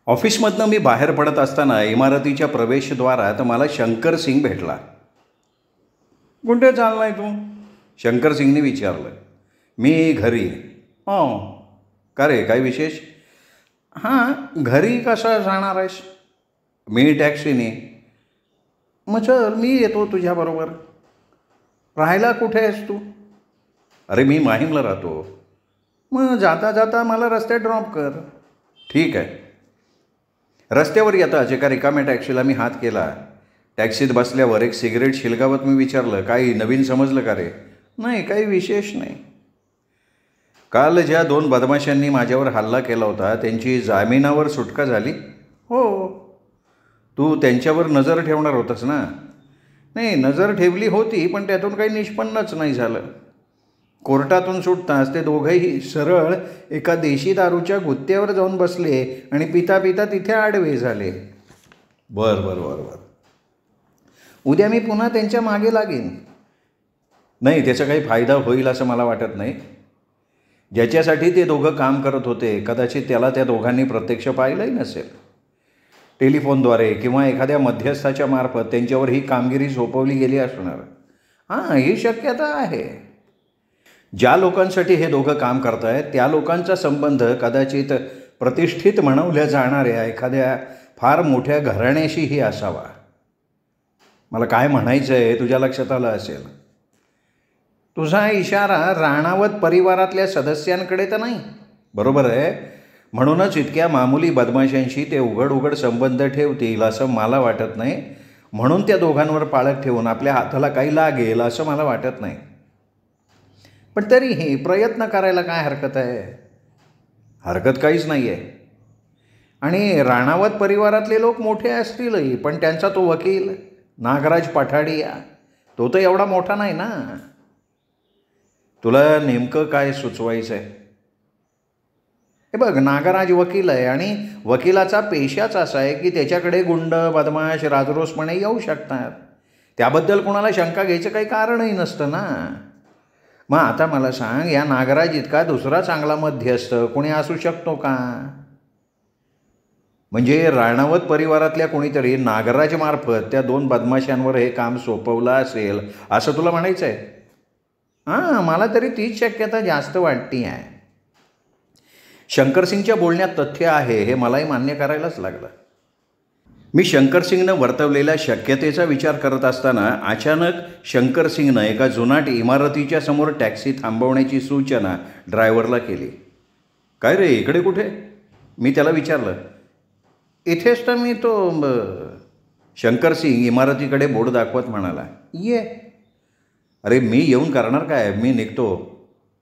ऑफिसमधनं मी बाहेर पडत असताना इमारतीच्या प्रवेशद्वारात मला शंकर सिंग भेटला. कुठे चाललाय तू? शंकर सिंगने विचारलं. मी घरी. हो. का रे, काय विशेष? हां, घरी कसं जाणार आहेस? मी टॅक्सीने. मग चल, मी येतो तुझ्याबरोबर. राहायला कुठे आहेस तू? अरे, मी माहीमला राहतो. मग जाता जाता मला रस्त्यात ड्रॉप कर. ठीक आहे. रस्त्यावर येताच एका रिकाम्या टॅक्सीला मी हात केला. टॅक्सीत बसल्यावर एक सिगरेट शिलगावत मी विचारलं, काही नवीन समजलं का रे? नाही, काही विशेष नाही. काल ज्या 2 बदमाशांनी माझ्यावर हल्ला केला होता त्यांची जामिनावर सुटका झाली? हो. तू त्यांच्यावर नजर ठेवणार होतास ना? नाही, नजर ठेवली होती, पण त्यातून काही निष्पन्नच नाही झालं. कोर्टातून सुटताच ते दोघंही सरळ एका देशी दारूच्या गुत्त्यावर जाऊन बसले आणि पिता पिता तिथे आडवे झाले. बरं बरं बरं बरं. उद्या मी पुन्हा त्यांच्या मागे लागेन. नाही, त्याचा काही फायदा होईल असं मला वाटत नाही. ज्याच्यासाठी ते दोघं काम करत होते कदाचित त्याला त्या दोघांनी प्रत्यक्ष पाहिलंही नसेल. टेलिफोनद्वारे किंवा एखाद्या मध्यस्थाच्या मार्फत त्यांच्यावर ही कामगिरी सोपवली गेली असणार. हां, ही शक्यता आहे. ज्या लोकांसाठी हे दोघं काम करत आहेत त्या लोकांचा संबंध कदाचित प्रतिष्ठित म्हणवल्या जाणाऱ्या एखाद्या फार मोठ्या घराण्याशीही असावा. मला काय म्हणायचं आहे तुझ्या लक्षात आलं असेल. तुझा इशारा राणावत परिवारातल्या सदस्यांकडे तर नाही? बरोबर आहे. म्हणूनच इतक्या मामुली बदमाशांशी ते उघड उघड संबंध ठेवतील असं मला वाटत नाही. म्हणून त्या दोघांवर पाळत ठेवून आपल्या हाताला काही लागेल असं मला वाटत नाही. पण तरीही प्रयत्न करायला काय हरकत आहे? हरकत काहीच नाही आहे. आणि राणावत परिवारातले लोक मोठे असतीलही, पण त्यांचा तो वकील नागराज पठाडिया तो तर एवढा मोठा नाही ना. तुला नेमकं काय सुचवायचं आहे? हे बघ, नागराज वकील आहे आणि वकिलाचा पेशाच असा आहे की त्याच्याकडे गुंड बदमाश राजरोसपणे येऊ शकतात. त्याबद्दल कोणाला शंका घ्यायचं काही कारणही नसतं ना. मग आता मला सांग, या नागराज इतका दुसरा चांगला मध्यस्थ कोणी असू शकतो का? म्हणजे राणावत परिवारातल्या कोणीतरी नागराजमार्फत त्या 2 बदमाशांवर हे काम सोपवलं असेल असं तुला म्हणायचं आहे? हां, मला तरी तीच शक्यता जास्त वाटती आहे. शंकरसिंगच्या बोलण्यात तथ्य आहे हे मलाही मान्य करायलाच लागलं. मी शंकरसिंगनं वर्तवलेल्या शक्यतेचा विचार करत असताना अचानक शंकरसिंगनं एका जुनाट इमारतीच्या समोर टॅक्सी थांबवण्याची सूचना ड्रायव्हरला केली. काय रे, इकडे कुठे? मी त्याला विचारलं. इथेच तर मी तो शंकरसिंग इमारतीकडे बोर्ड दाखवत म्हणाला. ये. अरे, मी येऊन करणार काय, मी निघतो.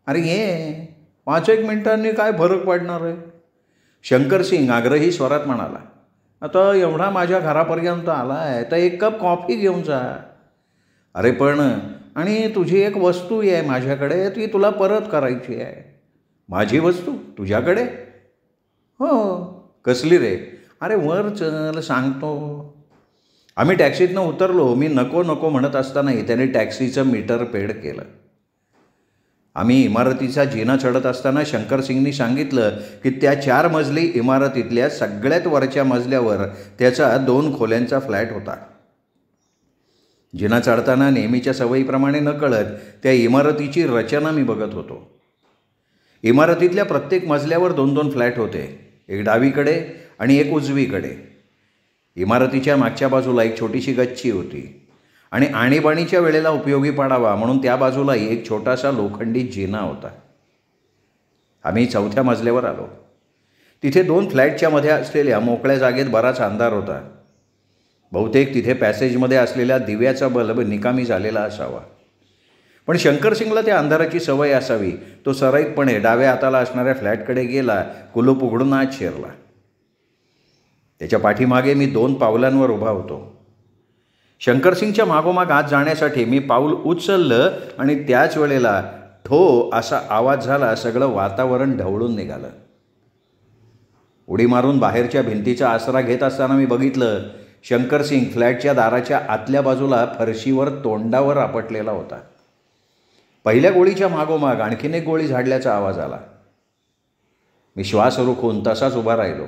अरे ये, 5-1 मिनिटांनी काय फरक पडणार आहे? शंकरसिंग आग्रही स्वरात म्हणाला. आता एवढा माझ्या घरापर्यंत आला आहे तर 1 कप कॉफी घेऊन जा. अरे पण, आणि तुझी एक वस्तू आहे माझ्याकडे, ती तुला परत करायची आहे. माझी वस्तू तुझ्याकडे? हो. कसली रे? अरे वर चल, सांगतो. आम्ही टॅक्सीतनं उतरलो. मी नको नको म्हणत असतानाही त्याने टॅक्सीचं मीटर पेड केलं. आम्ही इमारतीचा जिना चढत असताना शंकरसिंगनी सांगितलं की त्या 4 मजली इमारतीतल्या सगळ्यात वरच्या मजल्यावर त्याचा 2 खोल्यांचा फ्लॅट होता. जिना चढताना नेहमीच्या सवयीप्रमाणे नकळत त्या इमारतीची रचना मी बघत होतो. इमारतीतल्या प्रत्येक मजल्यावर 2-2 फ्लॅट होते, एक डावीकडे आणि एक उजवीकडे. इमारतीच्या मागच्या बाजूला एक छोटीशी गच्ची होती आणि आणीबाणीच्या वेळेला उपयोगी पडावा म्हणून त्या बाजूलाही एक छोटासा लोखंडी जिना होता. आम्ही 4थ्या मजल्यावर आलो. तिथे 2 फ्लॅटच्या मध्ये असलेल्या मोकळ्या जागेत बराच अंधार होता. बहुतेक तिथे पॅसेजमध्ये असलेल्या दिव्याचा बल्ब निकामी झालेला असावा. पण शंकरसिंगला त्या अंधाराची सवय असावी. तो सराईतपणे डाव्या हाताला असणाऱ्या फ्लॅटकडे गेला, कुलूप उघडून आत शिरला. त्याच्या पाठीमागे मी 2 पावलांवर उभा होतो. शंकरसिंगच्या मागोमाग आत जाण्यासाठी मी पाऊल उचललं आणि त्याच वेळेला ठो असा आवाज झाला. सगळं वातावरण ढवळून निघालं. उडी मारून बाहेरच्या भिंतीचा आसरा घेत असताना मी बघितलं शंकरसिंग फ्लॅटच्या दाराच्या आतल्या बाजूला फरशीवर तोंडावर आपटलेला होता. पहिल्या गोळीच्या मागोमाग आणखीन एक गोळी झाडल्याचा आवाज आला. मी श्वास रोखून तसाच उभा राहिलो.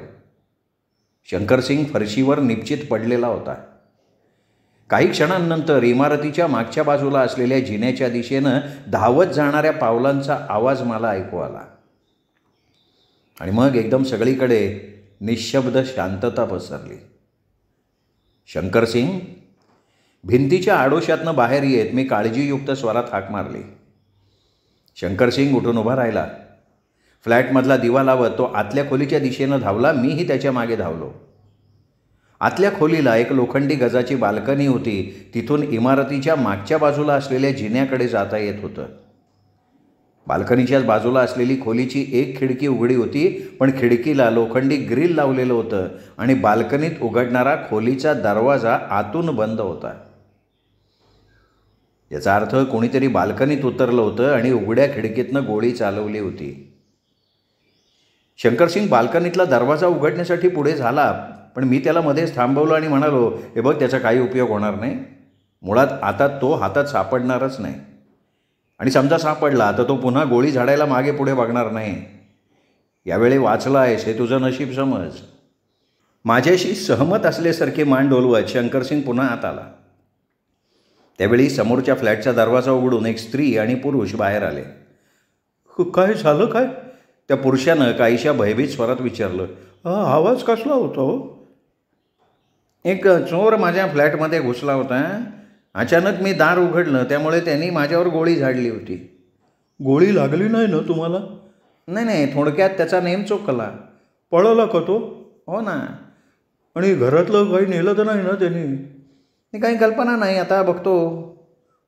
शंकरसिंग फरशीवर निश्चित पडलेला होता. काही क्षणांनंतर इमारतीच्या मागच्या बाजूला असलेल्या जिन्याच्या दिशेनं धावत जाणाऱ्या पावलांचा आवाज मला ऐकू आला. आणि मग एकदम सगळीकडे निशब्द शांतता पसरली. शंकरसिंग, भिंतीच्या आडोशातनं बाहेर येत मी काळजीयुक्त स्वरात हाक मारली. शंकरसिंग उठून उभा राहिला. फ्लॅटमधला दिवा लावत तो आतल्या खोलीच्या दिशेनं धावला. मीही त्याच्या मागे धावलो. आतल्या खोलीला एक लोखंडी गजाची बाल्कनी होती. तिथून इमारतीच्या मागच्या बाजूला असलेल्या जिन्याकडे जाता येत होतं. बाल्कनीच्याच बाजूला असलेली खोलीची एक खिडकी उघडी होती, पण खिडकीला लोखंडी ग्रिल लावलेलं होतं आणि बाल्कनीत उघडणारा खोलीचा दरवाजा आतून बंद होता. याचा अर्थ कोणीतरी बाल्कनीत उतरलं होतं आणि उघड्या खिडकीतनं गोळी चालवली होती. शंकरसिंग बाल्कनीतला दरवाजा उघडण्यासाठी पुढे झाला, पण मी त्याला मध्येच थांबवलं आणि म्हणालो, हे बघ, त्याचा काही उपयोग होणार नाही. मुळात आता तो हातात सापडणारच नाही, आणि समजा सापडला तर तो पुन्हा गोळी झाडायला मागे पुढे बघणार नाही. यावेळी वाचला आहेस हे तुझं नशीब समज. माझ्याशी सहमत असल्यासारखे मान डोलवत शंकरसिंग पुन्हा आत आला. त्यावेळी समोरच्या फ्लॅटचा दरवाजा उघडून एक स्त्री आणि पुरुष बाहेर आले. काय झालं काय? त्या पुरुषानं काहीशा भयभीत स्वरात विचारलं. आवाज कसला होता हो? एक चोर माझ्या फ्लॅटमध्ये घुसला होता. अचानक मी दार उघडलं, त्यामुळे त्यांनी माझ्यावर गोळी झाडली होती. गोळी लागली नाही ना तुम्हाला? नाही, थोडक्यात त्याचा नेम चोखला. पळाला का तो? हो ना. आणि घरातलं काही नेलं तर नाही ना त्यांनी? काही कल्पना नाही, आता बघतो.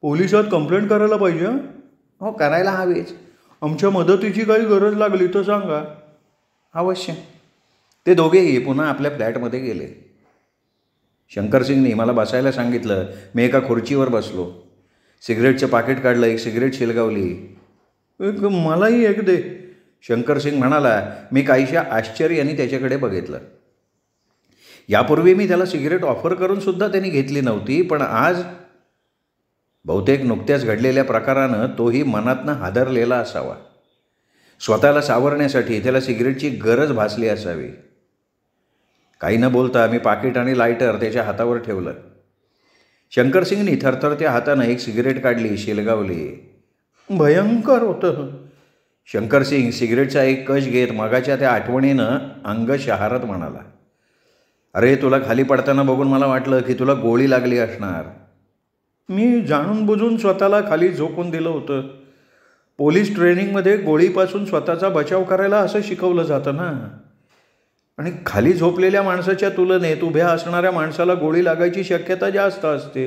पोलिसात कंप्लेंट करायला पाहिजे. हो, करायला हवीच. आमच्या मदतीची काही गरज लागली तर सांगा. अवश्य. ते दोघेही पुन्हा आपल्या फ्लॅटमध्ये गेले. शंकरसिंगनी मला बसायला सांगितलं. मी एका खुर्चीवर बसलो. सिगरेटचं पाकिट काढलं, एक सिगरेट शिलगावली. मलाही एक दे, शंकरसिंग म्हणाला. मी काहीशा आश्चर्याने त्याच्याकडे बघितलं. यापूर्वी मी त्याला सिगरेट ऑफर करून सुद्धा त्यांनी घेतली नव्हती, पण आज बहुतेक नुकत्याच घडलेल्या प्रकारानं तोही मनातनं हादरलेला असावा. स्वतःला सावरण्यासाठी त्याला सिगरेटची गरज भासली असावी. काही न बोलता मी पाकिट आणि लायटर त्याच्या हातावर ठेवलं. शंकरसिंगनी थरथरत्या हातानं एक सिगरेट काढली, शिलगावली. भयंकर होतं. शंकरसिंग सिगरेटचा एक कश घेत मगाच्या त्या आठवणीनं अंग शहारत म्हणाला. अरे, तुला खाली पडताना बघून मला वाटलं की तुला गोळी लागली असणार. मी जाणून बुजून स्वतःला खाली झोकून दिलं होतं. पोलीस ट्रेनिंगमध्ये गोळीपासून स्वतःचा बचाव करायला असं शिकवलं जातं ना. आणि खाली झोपलेल्या माणसाच्या तुलनेत उभ्या असणाऱ्या माणसाला गोळी लागायची शक्यता जास्त असते.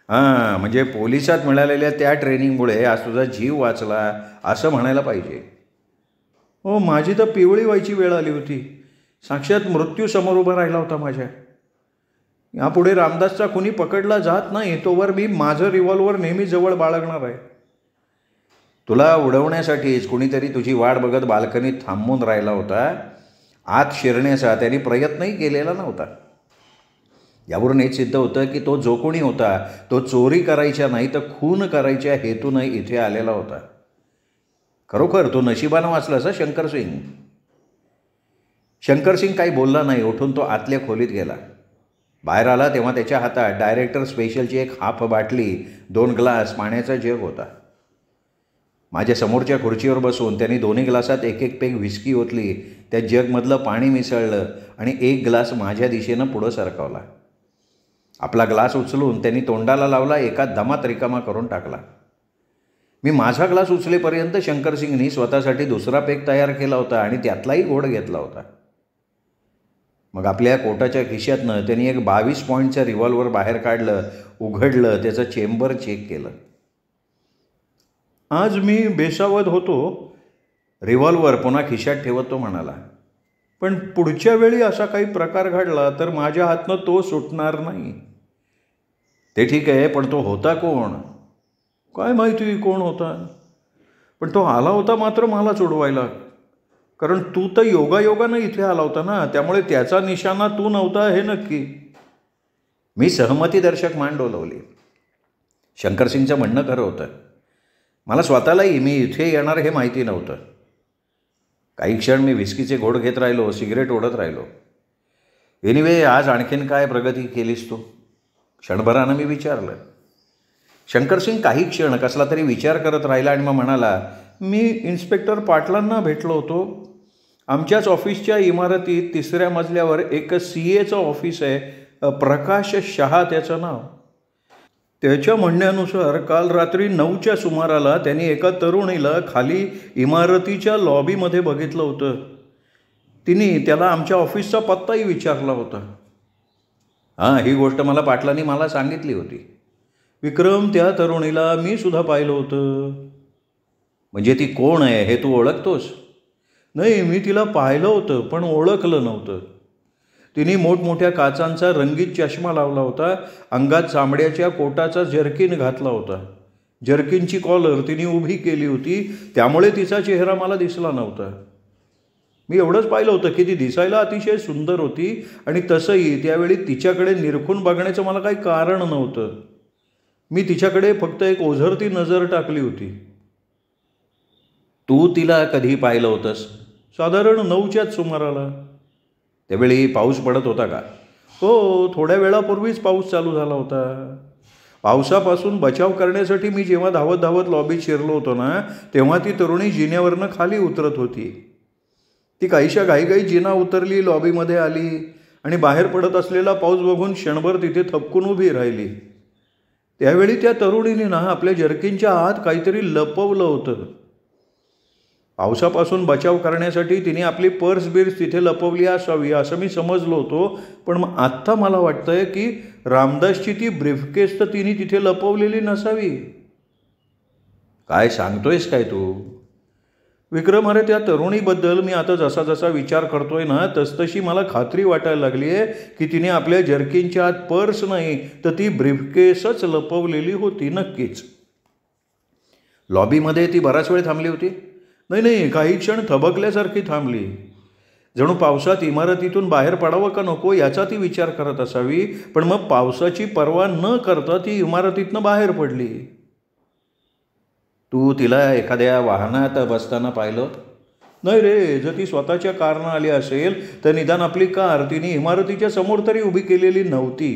म्हणजे पोलिसात मिळालेल्या त्या ट्रेनिंगमुळे आज तुझा जीव वाचला असं म्हणायला पाहिजे. हो, माझी तर पिवळी व्हायची वेळ आली होती. साक्षात मृत्यू समोर उभा राहिला होता माझ्या. यापुढे रामदासचा कुणी पकडला जात नाही तोवर मी माझं रिव्हॉल्वर नेहमी जवळ बाळगणार आहे. तुला उडवण्यासाठीच कुणीतरी तुझी वाट बघत बाल्कनीत थांबून राहिला होता. आत शिरण्याचा त्यांनी प्रयत्नही केलेला नव्हता. यावरून हेच सिद्ध होतं की तो जो कोणी होता तो चोरी करायच्या नाही तर खून करायच्या हेतून इथे आलेला होता. खरोखर तो नशिबानं वाचलास शंकरसिंग. शंकरसिंग काही बोलला नाही. उठून तो आतल्या खोलीत गेला. बाहेर आला तेव्हा त्याच्या हातात डायरेक्टर स्पेशलची एक हाफ बाटली, 2 ग्लास, पाण्याचा जग होता. माझ्या समोरच्या खुर्चीवर बसून त्यांनी दोन्ही ग्लासात एक एक पेग व्हिस्की ओतली. त्या जगमधलं पाणी मिसळलं आणि एक ग्लास माझ्या दिशेनं पुढं सरकवला. आपला ग्लास उचलून त्यांनी तोंडाला लावला, एका दमात रिकामा करून टाकला. मी माझा ग्लास उचलेपर्यंत शंकरसिंगनी स्वतःसाठी दुसरा पेग तयार केला होता आणि त्यातलाही घोड घेतला होता. मग आपल्या कोटाच्या खिशातनं त्यांनी एक 22 पॉईंटचं रिव्हॉल्वर बाहेर काढलं, उघडलं, त्याचं चेंबर चेक केलं. आज मी बेसावध होतो, रिव्हॉल्वर पुन्हा खिशात ठेवत तो म्हणाला. पण पुढच्या वेळी असा काही प्रकार घडला तर माझ्या हातनं तो सुटणार नाही. ते ठीक आहे, पण तो होता कोण? काय माहिती कोण होता, पण तो आला होता मात्र मला सोडवायला. कारण तू तर योगायोगानं इथे आला होता ना, त्यामुळे त्याचा निशाणा तू नव्हता हे नक्की. मी सहमतीदर्शक मान डोलवली. शंकरसिंगचं म्हणणं खरं होतं. मला स्वतःलाही मी इथे येणार हे माहिती नव्हतं. काही क्षण मी व्हिस्कीचे घोट घेत राहिलो, सिगरेट ओढत राहिलो. एनिवे, आज आणखीन काय प्रगती केलीस तू? क्षणभरानं मी विचारलं. शंकरसिंग काही क्षण कसला तरी विचार करत राहिला आणि मग म्हणाला, मी इन्स्पेक्टर पाटलांना भेटलो होतो. आमच्याच ऑफिसच्या इमारतीत 3ऱ्या मजल्यावर एक CAचं ऑफिस आहे, प्रकाश शहा त्याचं नाव. त्याच्या म्हणण्यानुसार काल रात्री 9च्या सुमाराला त्यांनी एका तरुणीला खाली इमारतीच्या लॉबीमध्ये बघितलं होतं. तिने त्याला आमच्या ऑफिसचा पत्ताही विचारला होता. हां, ही गोष्ट मला पाटलांनी मला सांगितली होती. विक्रम, त्या तरुणीला मी सुद्धा पाहिलं होतं. म्हणजे ती कोण आहे हे तू ओळखतोस? नाही, मी तिला पाहिलं होतं पण ओळखलं नव्हतं. तिने मोठमोठ्या काचांचा रंगीत चष्मा लावला होता, अंगात चामड्याच्या कोटाचा जर्किन घातला होता. जर्किनची कॉलर तिने उभी केली होती, त्यामुळे तिचा चेहरा मला दिसला नव्हता. मी एवढंच पाहिलं होतं की ती दिसायला अतिशय सुंदर होती आणि तसंही त्यावेळी तिच्याकडे निरखून बघण्याचं मला काही कारण नव्हतं. मी तिच्याकडे फक्त एक ओझरती नजर टाकली होती. तू तिला कधी पाहिलं होतंस? साधारण 9च्याच सुमाराला. त्यावेळी पाऊस पडत होता का? हो, थोड्या वेळापूर्वीच पाऊस चालू झाला होता. पावसापासून बचाव करण्यासाठी मी जेव्हा धावत धावत लॉबीत शिरलो होतो ना, तेव्हा ती तरुणी जिन्यावरनं खाली उतरत होती. ती काहीशा घाईघाई जिना उतरली, लॉबीमध्ये आली आणि बाहेर पडत असलेला पाऊस बघून क्षणभर तिथे थपकून उभी राहिली. त्यावेळी त्या तरुणीने ना आपल्या जर्किनच्या आत काहीतरी लपवलं होतं. पावसापासून बचाव करण्यासाठी तिने आपली पर्स बिर्स तिथे लपवली असावी असं मी समजलो होतो. पण मग आत्ता मला वाटतंय की रामदासची ती ब्रीफकेस तर तिने तिथे लपवलेली नसावी. काय सांगतोयस काय तू? विक्रम, अरे त्या तरुणीबद्दल मी आता जसा जसा विचार करतोय ना, तसतशी मला खात्री वाटायला लागली आहे की तिने आपल्या जर्किनच्या आत पर्स नाही तर ती ब्रीफकेसच लपवलेली होती नक्कीच. लॉबीमध्ये ती बराच वेळ थांबली होती? नाही, काही क्षण थबकल्यासारखी थांबली. जणू पावसात इमारतीतून बाहेर पडावं का नको याचा ती विचार करत असावी. पण मग पावसाची पर्वा न करता ती इमारतीतनं बाहेर पडली. तू तिला एखाद्या वाहनात बसताना पाहिलं? नाही रे, जर ती स्वतःच्या कारनं आली असेल तर निदान आपली कार तिने इमारतीच्या समोर तरी उभी केलेली नव्हती.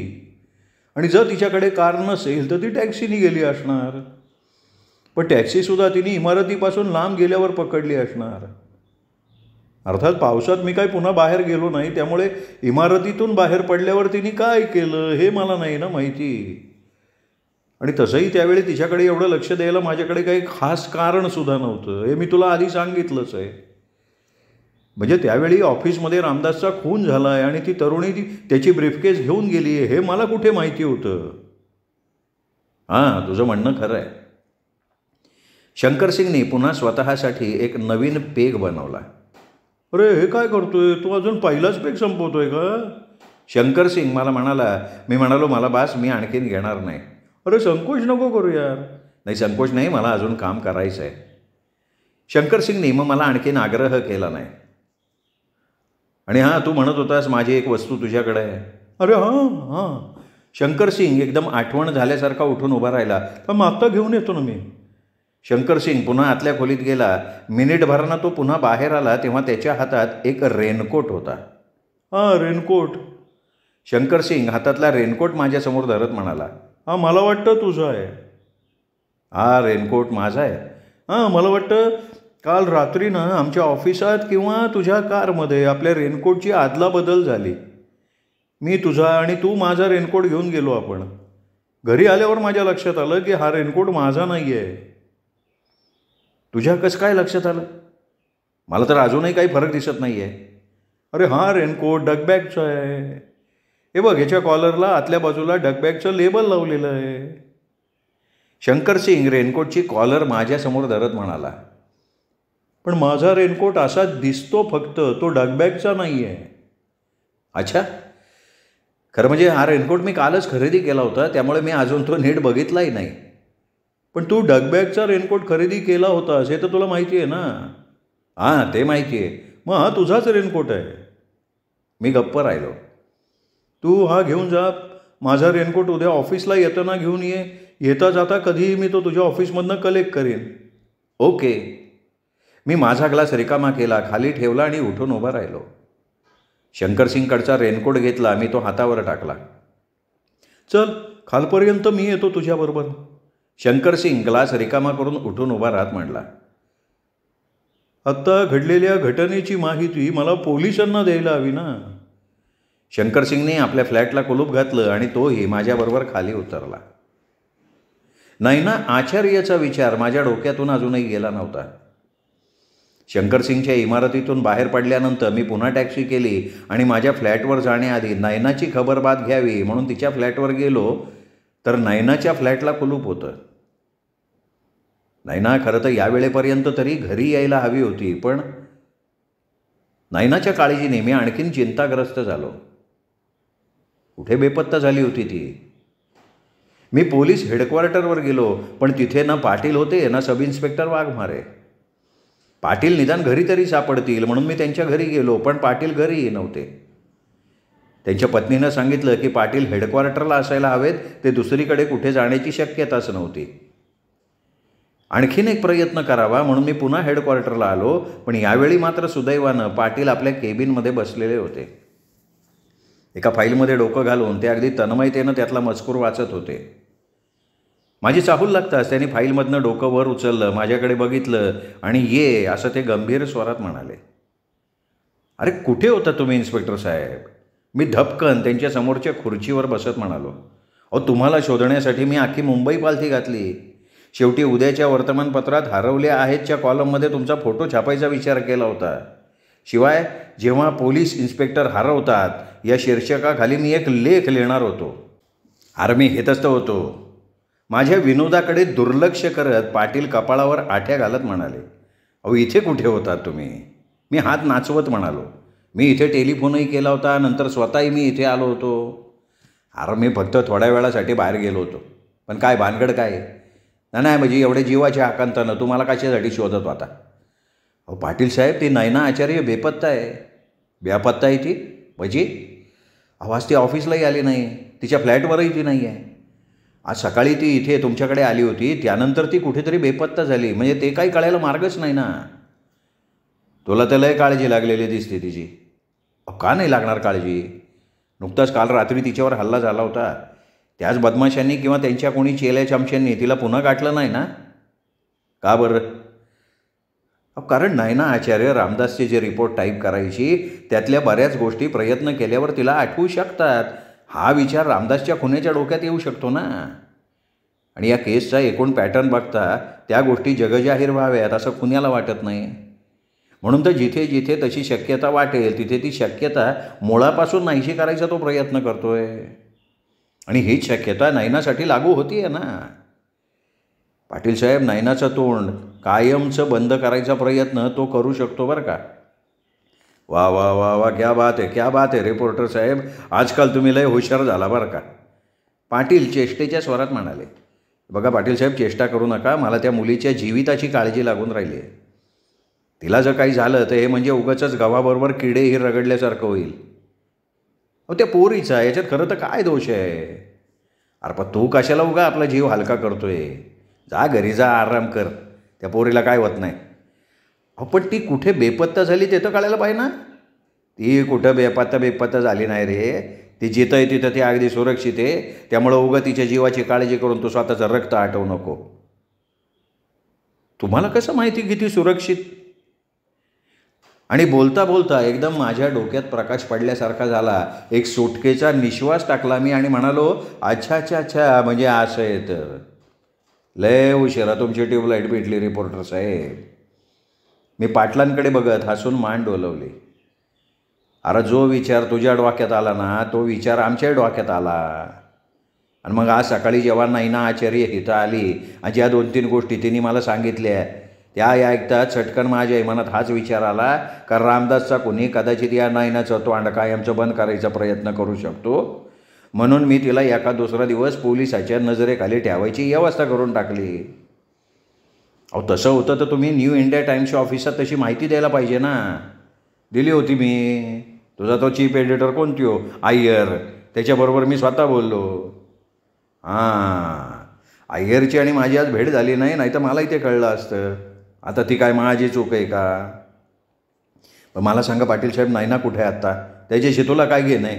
आणि जर तिच्याकडे कार नसेल तर ती टॅक्सीने गेली असणार. पण टॅक्सीसुद्धा तिने इमारतीपासून लांब गेल्यावर पकडली असणार. अर्थात पावसात मी काही पुन्हा बाहेर गेलो नाही, त्यामुळे इमारतीतून बाहेर पडल्यावर तिने काय केलं हे मला नाही ना माहिती. आणि तसंही त्यावेळी तिच्याकडे एवढं लक्ष द्यायला माझ्याकडे काही खास कारणसुद्धा नव्हतं, हे मी तुला आधी सांगितलंच आहे. म्हणजे त्यावेळी ऑफिसमध्ये रामदासचा खून झाला आहे आणि ती तरुणी त्याची ब्रीफकेस घेऊन गेली आहे हे मला कुठे माहिती होतं. हां, तुझं म्हणणं खरं आहे. शंकरसिंगने पुन्हा स्वतःसाठी एक नवीन पेग बनवला. अरे, हे काय करतोय तू? अजून पहिलाच पेग संपवतोय का? शंकरसिंग मला म्हणाला. मी म्हणालो, मला बास, मी आणखीन घेणार नाही. अरे, संकोच नको करू यार. नाही, संकोच नाही, मला अजून काम करायचं आहे. शंकरसिंगने मग मला आणखीन आग्रह केला नाही. आणि हां, तू म्हणत होतास माझी एक वस्तू तुझ्याकडे आहे. अरे हां. शंकरसिंग एकदम आठवण झाल्यासारखा उठून उभा राहिला. तर मग आत्ता घेऊन येतो ना मी. शंकरसिंग पुन्हा आतल्या खोलीत गेला. मिनिटभरानं तो पुन्हा बाहेर आला तेव्हा त्याच्या हातात एक रेनकोट होता. हां, रेनकोट. शंकरसिंग हातातला रेनकोट माझ्यासमोर धरत म्हणाला, हां, मला वाटतं तुझं आहे. हा रेनकोट माझा आहे. हां, मला वाटतं काल रात्री ना आमच्या ऑफिसात किंवा तुझ्या कारमध्ये आपल्या रेनकोटची आदलाबदल झाली. मी तुझा आणि तू माझा रेनकोट घेऊन गेलो आपण. घरी आल्यावर माझ्या लक्षात आलं की हा रेनकोट माझा नाही आहे. तुझ्या कसं काय लक्षात आलं? मला तर अजूनही काही फरक दिसत नाही आहे. अरे, हा रेनकोट डगबॅगचा आहे. हे बघ, ह्याच्या कॉलरला आतल्या बाजूला डगबॅगचं लेबल लावलेलं आहे. शंकरसिंग रेनकोटची कॉलर माझ्यासमोर धरत म्हणाला, पण माझा रेनकोट असा दिसतो फक्त, तो डगबॅगचा नाही आहे. अच्छा, खरं म्हणजे हा रेनकोट मी कालच खरेदी केला होता, त्यामुळे मी अजून तो नीट बघितलाही नाही. पण तू डगबॅगचा रेनकोट खरेदी केला होतास हे तर तुला माहिती आहे ना? हां, ते माहिती आहे. मग हा तुझाच रेनकोट आहे. मी गप्प राहिलो. तू हा घेऊन जा. माझा रेनकोट उद्या ऑफिसला येताना घेऊन ये. येता जाता कधीही मी तो तुझ्या ऑफिसमधनं कलेक्ट करेन. ओके. मी माझा ग्लास रिकामा केला, खाली ठेवला आणि उठून उभा राहिलो. शंकरसिंगकडचा रेनकोट घेतला. मी तो हातावर टाकला. चल खालपर्यंत मी येतो तुझ्याबरोबर. शंकरसिंग ग्लास रिकामा करून उठून उभा राहत म्हणला, आत्ता घडलेल्या घटनेची माहिती मला पोलिसांना द्यायला हवी ना. शंकरसिंगने आपल्या फ्लॅटला कुलूप घातलं आणि तोही माझ्याबरोबर खाली उतरला. नैना आचार्याचा विचार माझ्या डोक्यातून अजूनही गेला नव्हता. शंकरसिंगच्या इमारतीतून बाहेर पडल्यानंतर मी पुन्हा टॅक्सी केली आणि माझ्या फ्लॅटवर जाण्याआधी नैनाची खबरबात घ्यावी म्हणून तिच्या फ्लॅटवर गेलो, तर नैनाच्या फ्लॅटला कुलूप होतं. नैना खरं तर यावेळेपर्यंत तरी घरी यायला हवी होती, पण नैनाच्या काळजीने मी आणखीन चिंताग्रस्त झालो. कुठे बेपत्ता झाली होती ती? मी पोलीस हेडक्वार्टरवर गेलो, पण तिथे ना पाटील होते ना सब इन्स्पेक्टर वाघमारे. पाटील निदान घरी तरी सापडतील म्हणून मी त्यांच्या घरी गेलो, पण पाटील घरीही नव्हते. त्यांच्या पत्नीनं सांगितलं की पाटील हेडक्वार्टरला असायला हवेत, ते दुसरीकडे कुठे जाण्याची शक्यताच नव्हती. आणखीन एक प्रयत्न करावा म्हणून मी पुन्हा हेडक्वार्टरला आलो, पण यावेळी मात्र सुदैवानं पाटील आपल्या केबिनमध्ये बसलेले होते. एका फाईलमध्ये डोकं घालून ते अगदी तन्मयतेनं त्यातला मजकूर वाचत होते. माझी चाहूल लागताच त्यांनी फाईलमधनं डोकं वर उचललं, माझ्याकडे बघितलं आणि ये असं ते गंभीर स्वरात म्हणाले. अरे कुठे होता तुम्ही इन्स्पेक्टर साहेब? मी धपकन त्यांच्या समोरच्या खुर्चीवर बसत म्हणालो, अहो तुम्हाला शोधण्यासाठी मी अख्खी मुंबई पालथी घातली. शेवटी उद्याच्या वर्तमानपत्रात हरवल्या आहेतच्या कॉलममध्ये तुमचा फोटो छापायचा विचार केला होता. शिवाय जेव्हा पोलीस इन्स्पेक्टर हरवतात या शीर्षकाखाली मी एक लेख लिहिणार होतो. अरे मी हेतस्त होतो. माझ्या विनोदाकडे दुर्लक्ष करत पाटील कपाळावर आठ्या घालत म्हणाले, अहो इथे कुठे होतात तुम्ही? मी हात नाचवत म्हणालो, मी इथे टेलिफोनही केला होता, नंतर स्वतःही मी इथे आलो होतो. अरे मी फक्त थोड्या वेळासाठी बाहेर गेलो होतो. पण काय भानगड काय? नाही म्हणजे एवढ्या जीवाच्या आकांतानं तुम्हाला कशासाठी शोधत होता? अहो पाटील साहेब, ती नैना आचार्य बेपत्ता आहे. बेपत्ता आहे ती म्हणजे? आज ती ऑफिसलाही आली नाही, तिच्या फ्लॅटवरही ती नाही आहे. आज सकाळी ती इथे तुमच्याकडे आली होती, त्यानंतर ती कुठेतरी बेपत्ता झाली, म्हणजे ते काही कळायला मार्गच नाही ना. तुला तर लय काळजी लागलेली दिसते तिची. का नाही लागणार काळजी? नुकताच काल रात्री तिच्यावर हल्ला झाला होता. त्याच बदमाशांनी किंवा त्यांच्या कोणी चेल्या चमच्यांनी तिला पुन्हा गाठलं नाही ना? का बरं? कारण नैना आचार्य रामदासचे जे रिपोर्ट टाईप करायची त्यातल्या बऱ्याच गोष्टी प्रयत्न केल्यावर तिला आठवू शकतात. हा विचार रामदासच्या खुन्याच्या डोक्यात येऊ शकतो ना. आणि या केसचा एकूण पॅटर्न बघता त्या गोष्टी जगजाहीर व्हाव्यात असं खुन्याला वाटत नाही. म्हणून तर जिथे जिथे तशी शक्यता वाटेल तिथे ती शक्यता मुळापासून नाहीशी करायचा तो प्रयत्न करतोय. आणि हीच शक्यता नैनासाठी लागू होती आहे ना. पाटील साहेब, नैनाचं तोंड कायमचं बंद करायचा प्रयत्न तो करू शकतो बरं का. वा वा वा वा, क्या बात आहे, क्या बात आहे रिपोर्टर साहेब, आजकाल तुम्ही लय हुशार झाला बरं का. पाटील चेष्टेच्या स्वरात म्हणाले. बघा पाटील साहेब, चेष्टा करू नका. मला त्या मुलीच्या जीविताची काळजी लागून राहिली आहे. तिला जर काही झालं तर हे म्हणजे उगाचच गव्हाबरोबर किडेही रगडल्यासारखं होईल. अहो त्या पोरीचा याच्यात खरं तर काय दोष आहे? अरे पण तू कशाला उगा आपला जीव हलका करतोय? जा घरी जा, आराम कर. त्या पोरीला काय होत नाही. अहो पण ती कुठे बेपत्ता झाली ते तर कळायला पाहिजे ना. ती कुठं बेपत्ता झाली नाही रे. ती जिथं आहे तिथं ती अगदी सुरक्षित आहे. त्यामुळं उगा तिच्या जीवाची काळजी करून तू स्वतःचं रक्त आटवू नको. तुम्हाला कसं माहिती की ती सुरक्षित? आणि बोलता बोलता एकदम माझ्या डोक्यात प्रकाश पडल्यासारखा झाला. एक सुटकेचा निश्वास टाकला मी आणि म्हणालो, अच्छा अच्छा अच्छा, म्हणजे असं आहे तर. लय उशिरा तुमची ट्यूबलाईट भेटली रिपोर्टर साहेब. मी पाटलांकडे बघत हसून मान डोलवली. अरे जो विचार तुझ्या डोक्यात आला ना तो विचार आमच्या डोक्यात आला. आणि मग आज सकाळी जेव्हा नैना आचार्य इथं आली आणि ज्या 2-3 गोष्टी तिने मला सांगितल्या त्या ऐकता चटकन माझ्या मनात हाच विचार आला का रामदासचा कोणी कदाचित या नैनाचं तोंड कायमचं बंद करायचा प्रयत्न करू शकतो. म्हणून मी तिला एका दुसरा दिवस पोलिसाच्या नजरेखाली ठेवायची व्यवस्था करून टाकली. अहो तसं होतं तर तुम्ही न्यू इंडिया टाईम्सच्या ऑफिसात तशी माहिती द्यायला पाहिजे ना. दिली होती मी. तुझा तो चीफ एडिटर कोणती हो, अय्यर, त्याच्याबरोबर मी स्वतः बोललो. अय्यरची आणि माझी आज भेट झाली नाही तर मलाही ते कळलं असतं. आता ती काय माझी चूक आहे का? पण मला सांगा पाटील साहेब, नैना कुठे आहे आत्ता? त्याच्याशी तुला काय घे नाही?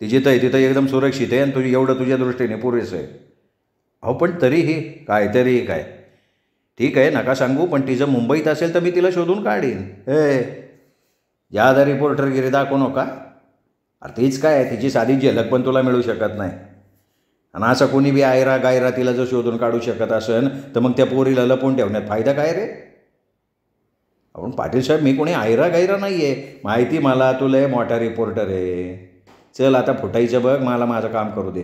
ती जिथं आहे तिथं एकदम सुरक्षित आहे आणि तुझी एवढं तुझ्या दृष्टीने पुरेसं आहे. अहो पण तरीही काय ठीक आहे नका सांगू, पण ती जर मुंबईत असेल तर मी तिला शोधून काढीन. जादा रिपोर्टरगिरी दाखवू नका. अरे तीच काय तिची साधी झलक पण तुला मिळू शकत नाही. आणि असं कोणी बी आयरा गायरा तिला जर शोधून काढू शकत असेल तर मग त्या पोरीला लपवून ठेवण्यात फायदा काय रे? आपण पाटील साहेब मी कोणी आयरा गायरा नाही आहे, माहिती मला, तुला आहे मोठा रिपोर्टर आहे. चल आता फुटायचं बघ, मला माझं काम करू दे.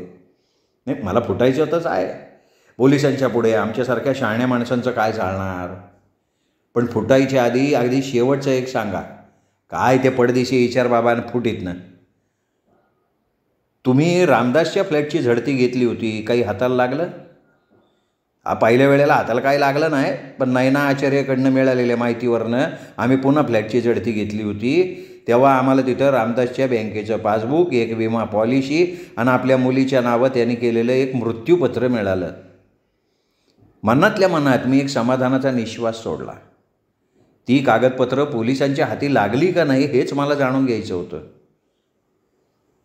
नाही मला फुटायचं तरच आहे. पोलिसांच्या पुढे आमच्यासारख्या शहाण्या माणसांचं काय चालणार? पण फुटायच्या आधी अगदी शेवटचं एक सांगा, काय ते पडदिशी विचार बाबा फुटीत ना. तुम्ही रामदासच्या फ्लॅटची झडती घेतली होती, काही हाताला लागलं? पहिल्या वेळेला हाताला काही लागलं नाही, पण नयना आचार्याकडनं मिळालेल्या माहितीवरनं आम्ही पुन्हा फ्लॅटची झडती घेतली होती. तेव्हा आम्हाला तिथं रामदासच्या बँकेचं पासबुक, एक विमा पॉलिसी आणि आपल्या मुलीच्या नावात त्यांनी केलेलं एक मृत्यूपत्र मिळालं. मनातल्या मनात मी एक समाधानाचा निश्वास सोडला. ती कागदपत्रं पोलिसांच्या हाती लागली का नाही हेच मला जाणून घ्यायचं होतं.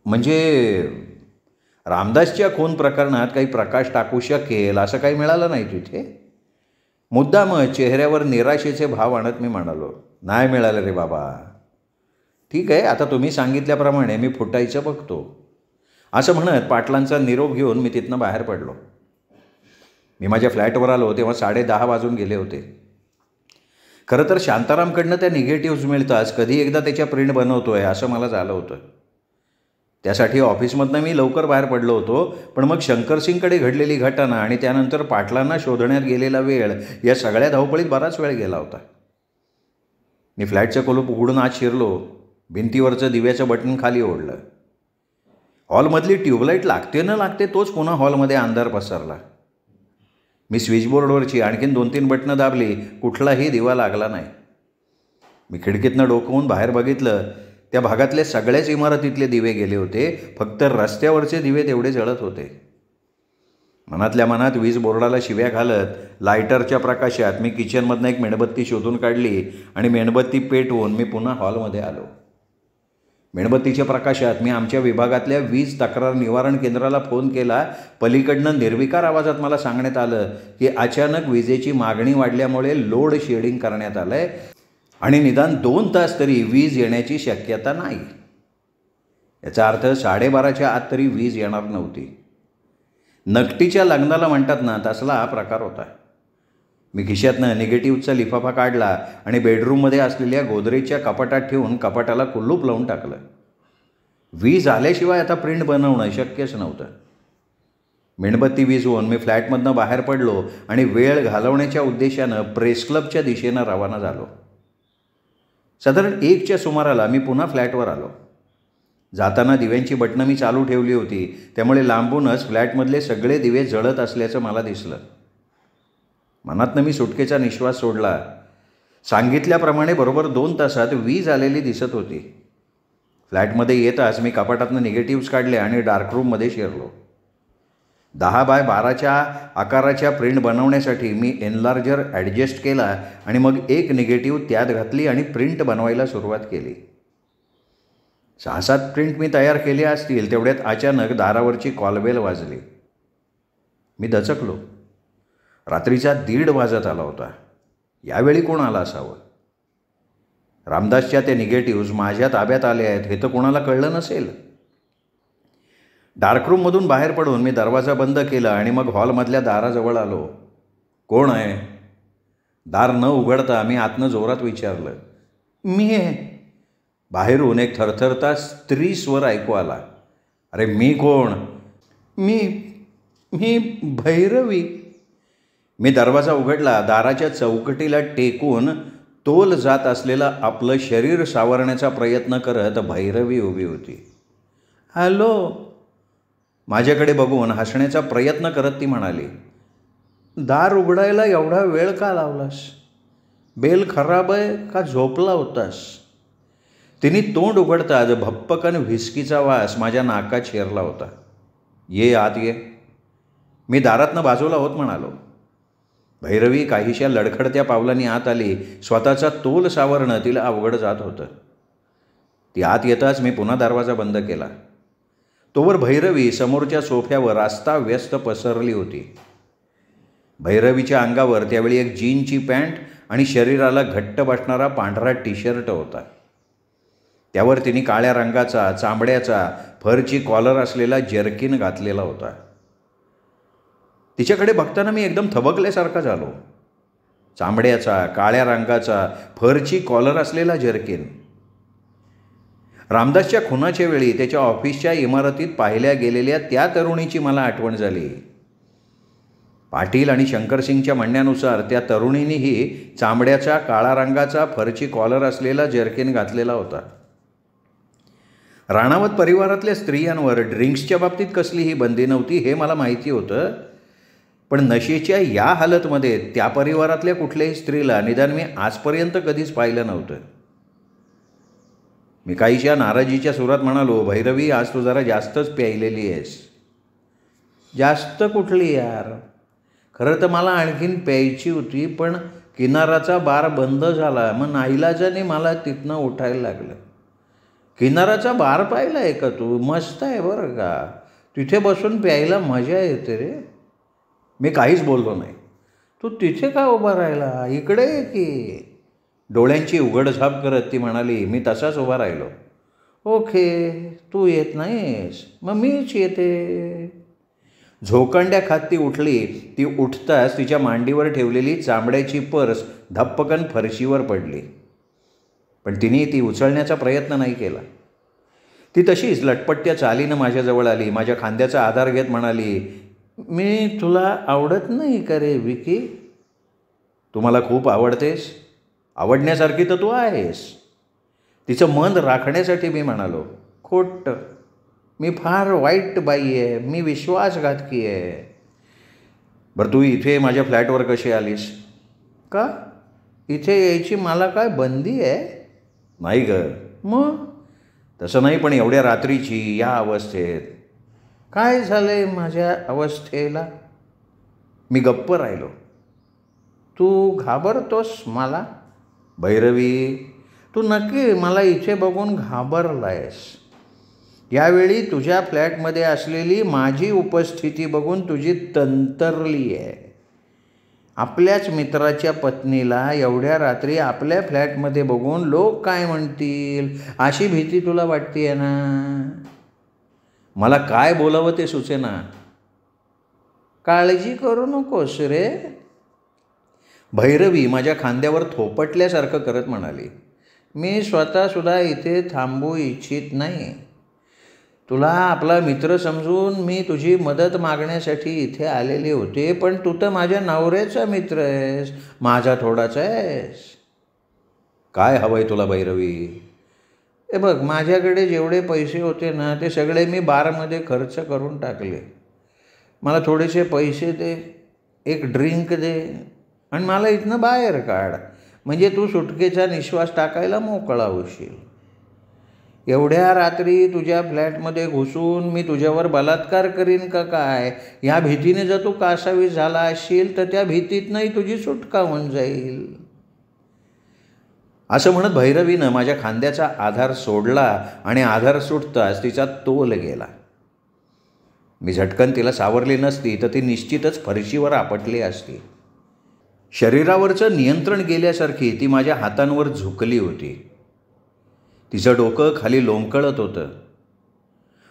म्हणजे रामदासच्या खून प्रकरणात काही प्रकाश टाकू शकेल असं काही मिळालं नाही तिथे. मुद्दाम चेहऱ्यावर निराशेचे भाव आणत मी म्हणालो, नाही मिळालं रे बाबा. ठीक आहे, आता तुम्ही सांगितल्याप्रमाणे मी फुटायचं बघतो. असं म्हणत पाटलांचा निरोप घेऊन मी तिथनं बाहेर पडलो. मी माझ्या फ्लॅटवर आलो तेव्हा 10:30 वाजून गेले होते. खरं तर शांतारामकडनं त्या निगेटिव्ह्ज मिळताच कधी एकदा त्याच्या प्रिंट बनवतो आहे असं मला झालं होतं. त्यासाठी ऑफिसमधनं मी लवकर बाहेर पडलो होतो. पण मग शंकरसिंगकडे घडलेली घटना आणि त्यानंतर पाटलांना शोधण्यात गेलेला वेळ या सगळ्या धावपळीत बराच वेळ गेला होता. मी फ्लॅटचं कुलूप उघडून आत शिरलो. भिंतीवरचं दिव्याचं बटन खाली ओढलं. हॉलमधली ट्यूबलाईट लागते न लागते तोच पुन्हा हॉलमध्ये अंधार पसरला. मी स्विचबोर्डवरची आणखीन 2-3 बटणं दाबली, कुठलाही दिवा लागला नाही. मी खिडकीतनं डोकावून बाहेर बघितलं. त्या भागातले सगळ्याच इमारतीतले दिवे गेले होते, फक्त रस्त्यावरचे दिवे तेवढे जळत होते. मनातल्या मनात वीज बोर्डाला शिव्या घालत लायटरच्या प्रकाशात मी किचनमधनं एक मेणबत्ती शोधून काढली आणि मेणबत्ती पेटवून मी पुन्हा हॉलमध्ये आलो. मेणबत्तीच्या प्रकाशात मी आमच्या विभागातल्या वीज तक्रार निवारण केंद्राला फोन केला. पलीकडनं निर्विकार आवाजात मला सांगण्यात आलं की अचानक विजेची मागणी वाढल्यामुळे लोड शेडिंग करण्यात आलं आहे आणि निदान 2 तास तरी वीज येण्याची शक्यता नाही. याचा अर्थ 12:30च्या आत तरी वीज येणार नव्हती. नकटीच्या लग्नाला म्हणतात ना, तसला हा प्रकार होता. मी खिशातनं निगेटिव्हचा लिफाफा काढला आणि बेडरूममध्ये असलेल्या गोदरेजच्या कपाटात ठेवून कपाटाला कुलूप लावून टाकलं. वीज आल्याशिवाय आता प्रिंट बनवणं शक्यच नव्हतं. मेणबत्ती विझवून मी फ्लॅटमधनं बाहेर पडलो आणि वेळ घालवण्याच्या उद्देशानं प्रेस क्लबच्या दिशेनं रवाना झालो. साधारण 1च्या सुमाराला मी पुन्हा फ्लॅटवर आलो. जाताना दिव्यांची बटणं मी चालू ठेवली होती, त्यामुळे लांबूनच फ्लॅटमधले सगळे दिवे जळत असल्याचं मला दिसलं. मनातनं मी सुटकेचा निश्वास सोडला. सांगितल्याप्रमाणे बरोबर 2 तासात वीज आलेली दिसत होती. फ्लॅटमध्ये येताच मी कपाटातनं निगेटिव्ह्ज काढले आणि डार्करूममध्ये शिरलो. 10x12च्या आकाराच्या प्रिंट बनवण्यासाठी मी एनलार्जर ॲडजस्ट केला आणि मग एक निगेटिव्ह त्यात घातली आणि प्रिंट बनवायला सुरुवात केली. 6-7 प्रिंट मी तयार केले असतील तेवढ्यात अचानक दारावरची कॉलबेल वाजली. मी दचकलो. रात्रीचा 1:30 वाजत आला होता. यावेळी कोण आला असावं? रामदासच्या ते निगेटिव्ह्ज माझ्या ताब्यात आले आहेत हे तर कोणाला कळलं नसेल. डार्करूममधून बाहेर पडून मी दरवाजा बंद केला आणि मग हॉलमधल्या दाराजवळ आलो. कोण आहे? दार न उघडता मी आतनं जोरात विचारलं. मी आहे. बाहेरून एक थरथरता स्त्री स्वर ऐकू आला. अरे मी कोण? मी भैरवी. मी दरवाजा उघडला. दाराच्या चौकटीला टेकून तोल जात असलेलं आपलं शरीर सावरण्याचा प्रयत्न करत भैरवी उभी होती. हॅलो. माझ्याकडे बघून हसण्याचा प्रयत्न करत ती म्हणाली, दार उघडायला एवढा वेळ का लावलास? बेल खराब आहे का झोपला होतास? तिने तोंड उघडताच भप्पकन व्हिस्कीचा वास माझ्या नाकात शिरला होता. ये आत ये. मी दारातनं बाजूला होत म्हणालो. भैरवी काहीशा लडखडत्या पावलांनी आत आली. स्वतःचा तोल सावरणं तिला अवघड जात होतं. ती आत येताच मी पुन्हा दरवाजा बंद केला. तोवर भैरवी समोरच्या सोफ्यावर अस्ताव्यस्त पसरली होती. भैरवीच्या अंगावर त्यावेळी एक जीनची पॅन्ट आणि शरीराला घट्ट बसणारा पांढरा टी शर्ट होता. त्यावर तिने काळ्या रंगाचा चांबड्याचा फरची कॉलर असलेला जर्किन घातलेला होता. तिच्याकडे बघताना मी एकदम थबकल्यासारखा झालो. चांबड्याचा काळ्या रंगाचा फरची कॉलर असलेला जर्किन. रामदासच्या खुनाच्या वेळी त्याच्या ऑफिसच्या इमारतीत पाहिल्या गेलेल्या त्या तरुणीची मला आठवण झाली. पाटील आणि शंकरसिंगच्या म्हणण्यानुसार त्या तरुणीनेही चांबड्याचा काळा रंगाचा फरची कॉलर असलेला जर्किन घातलेला होता. राणावत परिवारातल्या स्त्रियांवर ड्रिंक्सच्या बाबतीत कसलीही बंदी नव्हती हे मला माहिती होतं. पण नशेच्या या हालतमध्ये त्या परिवारातल्या कुठल्याही स्त्रीला निदान मी आजपर्यंत कधीच पाहिलं नव्हतं. मी काहीशा नाराजीच्या सुरात म्हणालो, भैरवी आज तू जरा जास्तच प्यायलेली आहेस. जास्त कुठली यार, खरं तर मला आणखीन प्यायची होती, पण किनाराचा बार बंद झाला. मग नाईलाजाने मला तिथनं उठायला लागलं. किनाराचा बार पाहिला आहे का तू? मस्त आहे बरं का, तिथे बसून प्यायला मजा येते रे. मी काहीच बोललो नाही. तू तिथे का उभा राहिला? इकडे ये की. डोळ्यांची उघडझाप करत ती म्हणाली. मी तसाच उभा राहिलो. ओके, तू येत नाहीस, मग मीच येते. झोकांड्या खात ती उठली. ती उठताच तिच्या मांडीवर ठेवलेली चांबड्याची पर्स धप्पकन फरशीवर पडली. पण तिने ती उचलण्याचा प्रयत्न नाही केला. ती तशीच लटपट्या चालीनं माझ्याजवळ आली. माझ्या खांद्याचा आधार घेत म्हणाली, मी तुला आवडत नाही का रे विकी? तू मला खूप आवडतेस. आवडण्यासारखी तर तू आहेस. तिचं मन राखण्यासाठी मी म्हणालो, खोटं, मी फार वाईट बाई आहे, मी विश्वासघातकी आहे. बरं, तू इथे माझ्या फ्लॅटवर कशी आलीस? का इथे यायची मला काय बंदी आहे? नाही ग. मग तसं नाही, पण एवढ्या रात्रीची या अवस्थेत. काय झालंय माझ्या अवस्थेला? मी गप्प राहिलो. तू घाबरतोस मला? भैरवी, तू नक्की मला इथे बघून घाबरलायस. यावेळी तुझ्या फ्लॅटमध्ये असलेली माझी उपस्थिती बघून तुझी तंतरली आहे. आपल्याच मित्राच्या पत्नीला एवढ्या रात्री आपल्या फ्लॅटमध्ये बघून लोक काय म्हणतील अशी भीती तुला वाटते ना? मला काय बोलावं ते सुचेना. काळजी करू नकोस रे. भैरवी माझ्या खांद्यावर थोपटल्यासारखं करत म्हणाली, मी स्वतःसुद्धा इथे थांबू इच्छित नाही. तुला आपला मित्र समजून मी तुझी मदत मागण्यासाठी इथे आलेले होते, पण तू तर माझ्या नवऱ्याचा मित्र आहेस, माझा थोडाच आहेस. काय हवं आहे तुला भैरवी? हे बघ, माझ्याकडे जेवढे पैसे होते ना ते सगळे मी बारमध्ये खर्च करून टाकले. मला थोडेसे पैसे दे, एक ड्रिंक दे आणि मला इथनं बाहेर काढ, म्हणजे तू सुटकेचा निश्वास टाकायला मोकळा होशील. एवढ्या रात्री तुझ्या फ्लॅटमध्ये घुसून मी तुझ्यावर बलात्कार करीन का काय, या भीतीने जर तू कासावीस झाला असशील तर त्या भीतीतनंही तुझी सुटका होऊन जाईल. असं म्हणत भैरवीनं माझ्या खांद्याचा आधार सोडला आणि आधार सुटताच तिचा तोल गेला. मी झटकन तिला सावरली नसती तर ती निश्चितच फरशीवर आपटली असती. शरीरावरचं नियंत्रण गेल्यासारखी ती माझ्या हातांवर झुकली होती. तिचं डोकं खाली लोंबकळत होतं.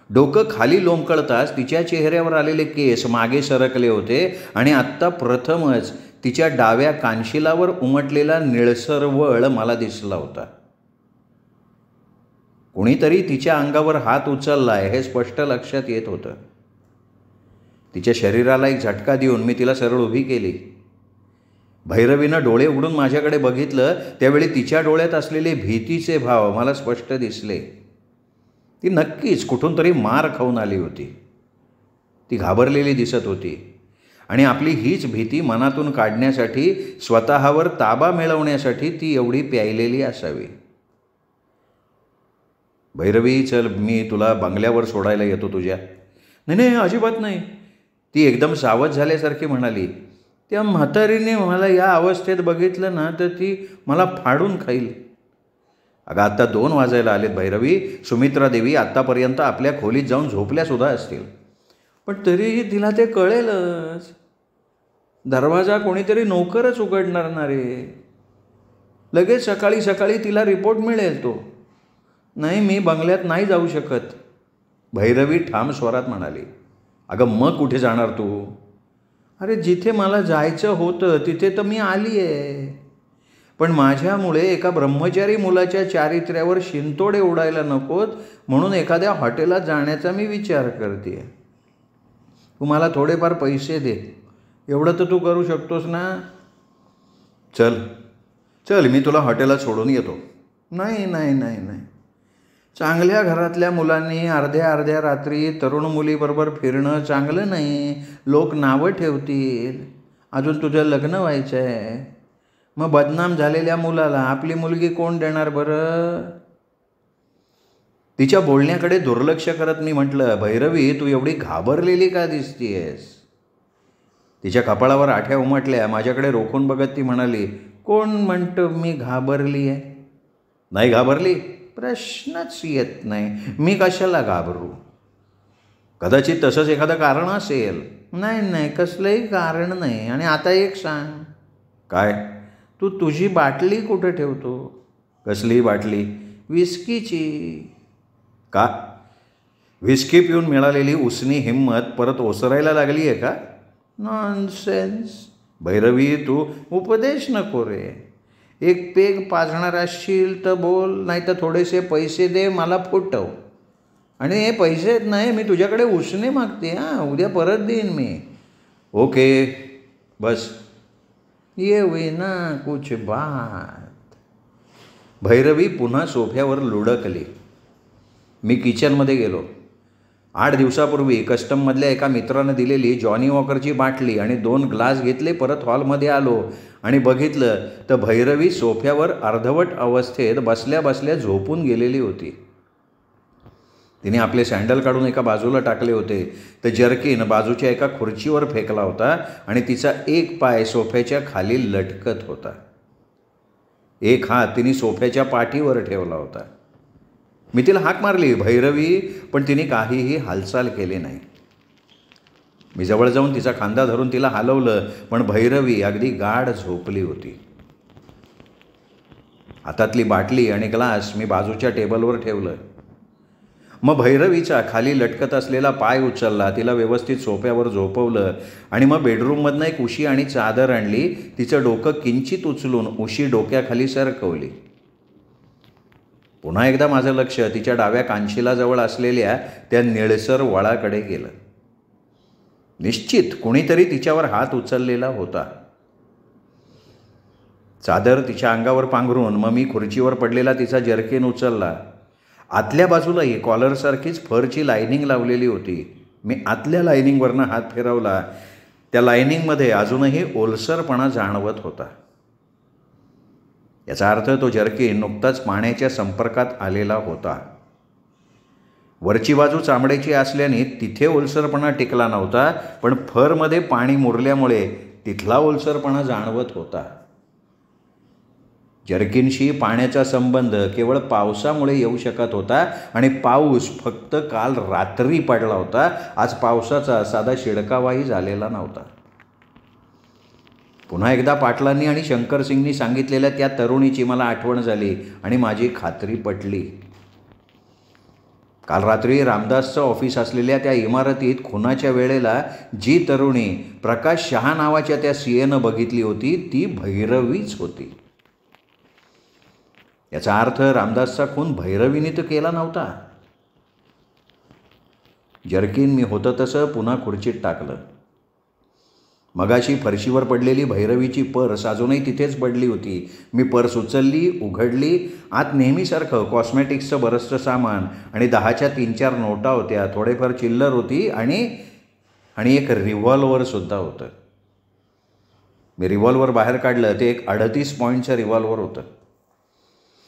डोकं खाली लोंबकळताच तिच्या चेहऱ्यावर आलेले केस मागे सरकले होते आणि आत्ता प्रथमच तिच्या डाव्या कानशिलावर उमटलेला निळसर वळ मला दिसला होता. कुणीतरी तिच्या अंगावर हात उचललाय हे स्पष्ट लक्षात येत होतं. तिच्या शरीराला एक झटका देऊन मी तिला सरळ उभी केली. भैरवीनं डोळे उघडून माझ्याकडे बघितलं त्यावेळी तिच्या डोळ्यात असलेले भीतीचे भाव मला स्पष्ट दिसले. ती नक्कीच कुठून तरी मार खाऊन आली होती. ती घाबरलेली दिसत होती आणि आपली हीच भीती मनातून काढण्यासाठी, स्वतःवर ताबा मिळवण्यासाठी ती एवढी प्यायलेली असावी. भैरवी, चल, मी तुला बंगल्यावर सोडायला येतो तुझ्या. नाही नाही, अजिबात नाही, ती एकदम सावध झाल्यासारखी म्हणाली. त्या म्हातारीने मला या अवस्थेत बघितलं ना तर ती मला फाडून खाईल. अगं आत्ता 2 वाजायला आलेत भैरवी. सुमित्रा देवी आत्तापर्यंत आपल्या खोलीत जाऊन झोपल्यासुद्धा असतील. पण तरीही तिला ते कळेलच. दरवाजा कोणीतरी नोकरच उघडणार ना रे. लगेच सकाळी सकाळी तिला रिपोर्ट मिळेल तो. नाही, मी बंगल्यात नाही जाऊ शकत, भैरवी ठाम स्वरात म्हणाली. अगं मग कुठे जाणार तू? अरे जिथे मला जायचं होतं तिथे तर मी आली आहे. पण माझ्यामुळे एका ब्रह्मचारी मुलाच्या चारित्र्यावर शिंतोडे उडायला नकोत म्हणून एखाद्या हॉटेलात जाण्याचा मी विचार करते. तू मला थोडेफार पैसे दे. एवढं तर तू करू शकतोस ना? चल चल, मी तुला हॉटेलात सोडून येतो. नाही नाही नाही नाही, चांगल्या घरातल्या मुलांनी अर्ध्या अर्ध्या रात्री तरुण मुलीबरोबर फिरणं चांगलं नाही. लोक नावं ठेवतील. अजून तुझं लग्न व्हायचं आहे. मग बदनाम झालेल्या मुलाला आपली मुलगी कोण देणार बरं? तिच्या बोलण्याकडे दुर्लक्ष करत मी म्हटलं, भैरवी तू एवढी घाबरलेली का दिसतीयस? तिच्या कपाळावर आठ्या उमटल्या. माझ्याकडे रोखून बघत ती म्हणाली, कोण म्हणतो मी घाबरली आहे? नाही घाबरली? प्रश्नच येत नाही. मी कशाला घाबरू? कदाचित तसंच एखादं कारण असेल. नाही नाही, कसलंही कारण नाही. आणि आता एक सांग. काय? तू तुझी बाटली कुठे ठेवतो? कसली बाटली? विस्कीची. का? विस्की पिऊन मिळालेली उसनी हिंमत परत ओसरायला लागली आहे का? नॉनसेन्स. भैरवी तू उपदेश नको रे. एक पेग पाजणार असशील तर बोल, नाही तर थोडेसे पैसे दे, मला फुटव. आणि हे पैसे नाही, मी तुझ्याकडे उसने मागते. हां, उद्या परत देईन मी. ओके बस. ये हुई ना कुछ बात. भैरवी पुन्हा सोफ्यावर लुडकली. मी किचनमध्ये गेलो. 8 दिवसापूर्वी कस्टममधल्या एका मित्रानं दिलेली जॉनी वॉकरची बाटली आणि 2 ग्लास घेतले. परत हॉलमध्ये आलो आणि बघितलं तर भैरवी सोफ्यावर अर्धवट अवस्थेत बसल्या बसल्या झोपून गेलेली होती. तिने आपले सँडल काढून एका बाजूला टाकले होते. तर जर्किन बाजूच्या एका खुर्चीवर फेकला होता आणि तिचा एक पाय सोफ्याच्या खाली लटकत होता. एक हात तिने सोफ्याच्या पाठीवर ठेवला होता. मी तिला हाक मारली, भैरवी, पण तिने काहीही हालचाल केली नाही. मी जवळ जाऊन तिचा खांदा धरून तिला हलवलं, पण भैरवी अगदी गाढ झोपली होती. हातातली बाटली आणि ग्लास मी बाजूच्या टेबलवर ठेवलं. मग भैरवीचा खाली लटकत असलेला पाय उचलला, तिला व्यवस्थित सोफ्यावर झोपवलं आणि मग बेडरूममधनं एक उशी आणि चादर आणली. तिचं डोकं किंचित उचलून उशी डोक्याखाली सरकवली. पुन्हा एकदा माझं लक्ष तिच्या डाव्या कांशिलाजवळ असलेल्या त्या निळसर वळाकडे गेलं. निश्चित कुणीतरी तिच्यावर हात उचललेला होता. चादर तिच्या अंगावर पांघरून मग मी खुर्चीवर पडलेला तिचा जर्किन उचलला. आतल्या बाजूलाही कॉलरसारखीच फरची लायनिंग लावलेली होती. मी आतल्या लायनिंगवरनं हात फिरवला. त्या लायनिंगमध्ये अजूनही ओलसरपणा जाणवत होता. याचा अर्थ तो जर्किन नुकताच पाण्याच्या संपर्कात आलेला होता. वरची बाजू चामड्याची असल्याने तिथे ओलसरपणा टिकला नव्हता, पण फरमध्ये पाणी मुरल्यामुळे तिथला ओलसरपणा जाणवत होता. जर्किनशी पाण्याचा संबंध केवळ पावसामुळे येऊ शकत होता आणि पाऊस फक्त काल रात्री पडला होता. आज पावसाचा साधा शिडकावाही झालेला नव्हता. पुन्हा एकदा पाटलांनी आणि शंकरसिंगनी सांगितलेल्या त्या तरुणीची मला आठवण झाली आणि माझी खात्री पटली. काल रात्री रामदासचं ऑफिस असलेल्या त्या इमारतीत खुनाच्या वेळेला जी तरुणी प्रकाश शहा नावाच्या त्या सीएनं बघितली होती ती भैरवीच होती. याचा अर्थ रामदासचा खून भैरवीने तर केला नव्हता. जर्किन मी होतं तसं पुन्हा खुर्चीत टाकलं. मगाशी फरशीवर पडलेली भैरवीची पर्स अजूनही तिथेच पडली होती. मी पर्स उचलली, उघडली. आत नेहमीसारखं कॉस्मॅटिक्सचं बरंचसं सामान आणि 10च्या 3-4 नोटा होत्या. थोडेफार चिल्लर होती आणि एक रिव्हॉल्वरसुद्धा होतं. मी रिव्हॉल्वर बाहेर काढलं. ते एक 38 पॉईंटचं रिव्हॉल्वर होतं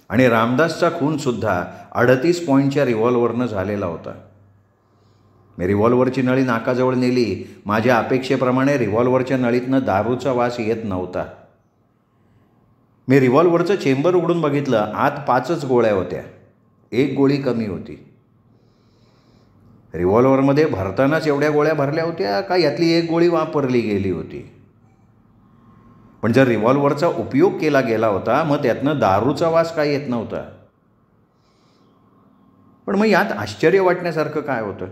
आणि रामदासचा खूनसुद्धा 38 पॉईंटच्या रिव्हॉल्वरनं झालेला होता. मी रिव्हॉल्वरची नळी नाकाजवळ नेली. माझ्या अपेक्षेप्रमाणे रिव्हॉल्वरच्या नळीतनं दारूचा वास येत नव्हता. मी रिव्हॉल्व्हरचं चेंबर उघडून बघितलं. आत 5च गोळ्या होत्या. 1 गोळी कमी होती. रिव्हॉल्व्हरमध्ये भरतानाच एवढ्या गोळ्या भरल्या होत्या का यातली 1 गोळी वापरली गेली होती? पण जर रिव्हॉल्व्हरचा उपयोग केला गेला होता मग त्यातनं दारूचा वास काय येत नव्हता? पण मग यात आश्चर्य वाटण्यासारखं काय होतं?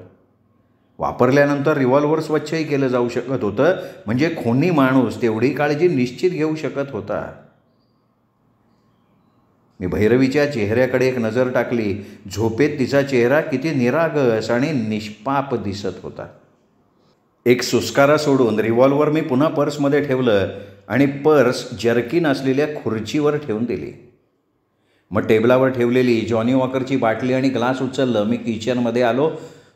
वापरल्यानंतर रिव्हॉल्व्हर स्वच्छही केलं जाऊ शकत होतं, म्हणजे खूनी माणूस तेवढी काळजी निश्चित घेऊ शकत होता. मी भैरवीच्या चेहऱ्याकडे एक नजर टाकली. झोपेत तिचा चेहरा किती निरागस आणि निष्पाप दिसत होता. एक सुस्कारा सोडून रिव्हॉल्व्हर मी पुन्हा पर्समध्ये ठेवलं आणि पर्स जर्किन असलेल्या खुर्चीवर ठेवून दिली. मग टेबलावर ठेवलेली जॉनी वॉकरची बाटली आणि ग्लास उचललं. मी किचनमध्ये आलो.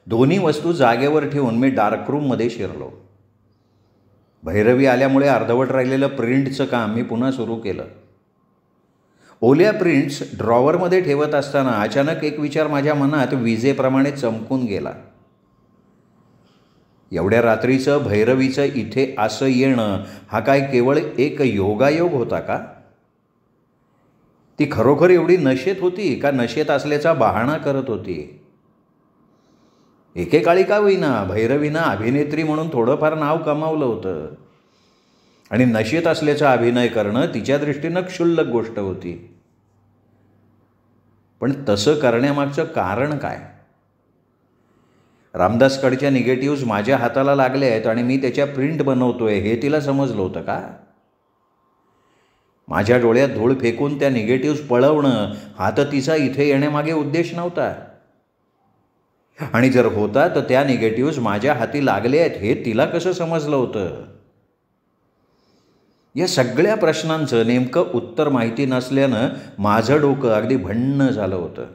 दोन्ही वस्तू जागेवर ठेवून मी डार्क रूममध्ये शिरलो. भैरवी आल्यामुळे अर्धवट राहिलेलं प्रिंटचं काम मी पुन्हा सुरू केलं. ओल्या प्रिंट्स ड्रॉवरमध्ये ठेवत असताना अचानक एक विचार माझ्या मनात विजेप्रमाणे चमकून गेला. एवढ्या रात्रीचं भैरवीचं इथे असं येणं हा काय केवळ एक योगायोग होता का? ती खरोखर एवढी नशेत होती का नशेत असल्याचा बहाणा करत होती? एकेकाळी का होईना भैरवीनं अभिनेत्री म्हणून थोडंफार नाव कमावलं होतं आणि नशेत असल्याचा अभिनय करणं तिच्या दृष्टीनं क्षुल्लक गोष्ट होती. पण तसं करण्यामागचं कारण काय? रामदासकडच्या निगेटिव्हज माझ्या हाताला लागले आहेत आणि मी त्याच्या प्रिंट बनवतोय हे तिला समजलं होतं का? माझ्या डोळ्यात धूळ फेकून त्या निगेटिव्हज पळवणं हा तर तिचा इथे येण्यामागे उद्देश नव्हता. आणि जर होता तर त्या निगेटिव्हज माझ्या हाती लागले आहेत हे तिला कसं समजलं होतं? या सगळ्या प्रश्नांचं नेमकं उत्तर माहिती नसल्यानं माझं डोकं अगदी भन्न झालं होतं.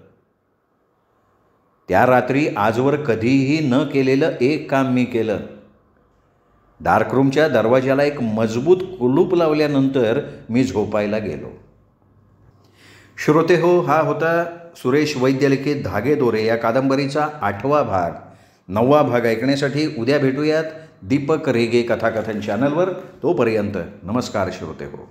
त्या रात्री आजवर कधीही न केलेलं एक काम मी केलं. डार्करूमच्या दरवाजाला एक मजबूत कुलूप लावल्यानंतर मी झोपायला गेलो. श्रोते हो, हा होता सुरेश वैद्य लिखित धागेदोरे या कादंबरीचा 8वा भाग. 9वा भाग ऐकण्यासाठी उद्या भेटूयात दीपक रेगे कथाकथन चॅनलवर. तोपर्यंत नमस्कार श्रोते हो.